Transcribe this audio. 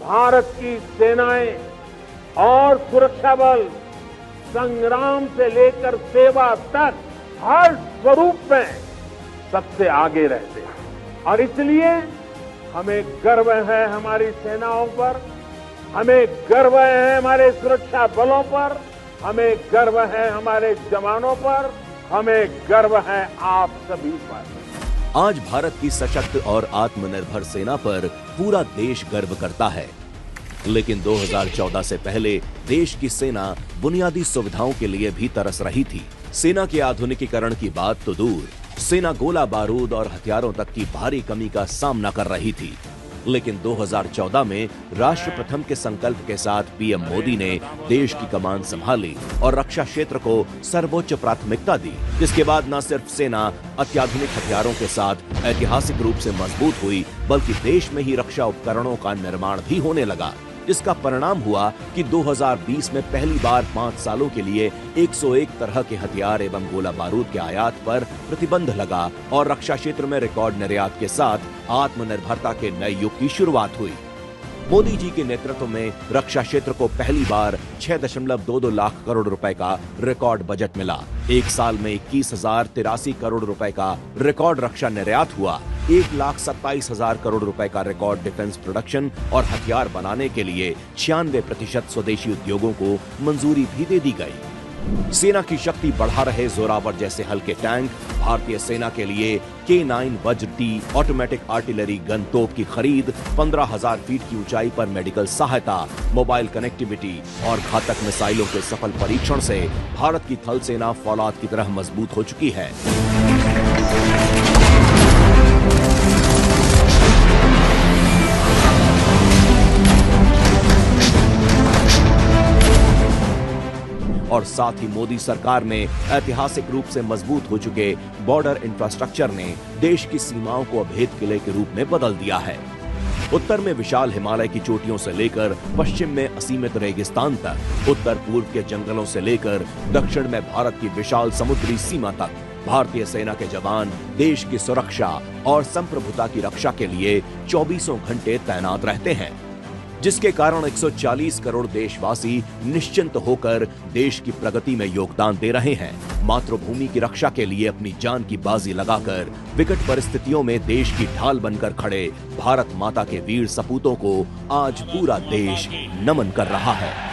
भारत की सेनाएं और सुरक्षा बल संग्राम से लेकर सेवा तक हर स्वरूप में सबसे आगे रहते हैं और इसलिए हमें गर्व है हमारी सेनाओं पर, हमें गर्व है हमारे सुरक्षा बलों पर, हमें गर्व है हमारे जवानों पर, हमें गर्व है आप सभी पर। आज भारत की सशक्त और आत्मनिर्भर सेना पर पूरा देश गर्व करता है, लेकिन 2014 से पहले देश की सेना बुनियादी सुविधाओं के लिए भी तरस रही थी। सेना के आधुनिकीकरण की बात तो दूर, सेना गोला बारूद और हथियारों तक की भारी कमी का सामना कर रही थी। लेकिन 2014 में राष्ट्र प्रथम के संकल्प के साथ पीएम मोदी ने देश की कमान संभाली और रक्षा क्षेत्र को सर्वोच्च प्राथमिकता दी, जिसके बाद न सिर्फ सेना अत्याधुनिक हथियारों के साथ ऐतिहासिक रूप से मजबूत हुई, बल्कि देश में ही रक्षा उपकरणों का निर्माण भी होने लगा, जिसका परिणाम हुआ कि 2020 में पहली बार 5 सालों के लिए 101 तरह के हथियार एवं गोला बारूद के आयात पर प्रतिबंध लगा और रक्षा क्षेत्र में रिकॉर्ड निर्यात के साथ आत्मनिर्भरता के नए युग की शुरुआत हुई। मोदी जी के नेतृत्व में रक्षा क्षेत्र को पहली बार 6.22 लाख करोड़ रुपए का रिकॉर्ड बजट मिला। एक साल में 21,083 करोड़ रुपए का रिकॉर्ड रक्षा निर्यात हुआ। 1,27,000 करोड़ रुपए का रिकॉर्ड डिफेंस प्रोडक्शन और हथियार बनाने के लिए 96% स्वदेशी उद्योगों को मंजूरी भी दे दी गई। सेना की शक्ति बढ़ा रहे जोरावर जैसे हल्के टैंक, भारतीय सेना के लिए K9 वज्र T ऑटोमेटिक आर्टिलरी गन तोप की खरीद, 15,000 फीट की ऊंचाई पर मेडिकल सहायता, मोबाइल कनेक्टिविटी और घातक मिसाइलों के सफल परीक्षण से भारत की थल सेना फौलाद की तरह मजबूत हो चुकी है। और साथ ही मोदी सरकार में ऐतिहासिक रूप से मजबूत हो चुके बॉर्डर इंफ्रास्ट्रक्चर ने देश की सीमाओं को अभेद किले के रूप में बदल दिया है। उत्तर में विशाल हिमालय की चोटियों से लेकर पश्चिम में असीमित रेगिस्तान तक, उत्तर पूर्व के जंगलों से लेकर दक्षिण में भारत की विशाल समुद्री सीमा तक, भारतीय सेना के जवान देश की सुरक्षा और संप्रभुता की रक्षा के लिए 24 घंटे तैनात रहते हैं, जिसके कारण 140 करोड़ देशवासी निश्चिंत होकर देश की प्रगति में योगदान दे रहे हैं। मातृभूमि की रक्षा के लिए अपनी जान की बाजी लगाकर विकट परिस्थितियों में देश की ढाल बनकर खड़े भारत माता के वीर सपूतों को आज पूरा देश नमन कर रहा है।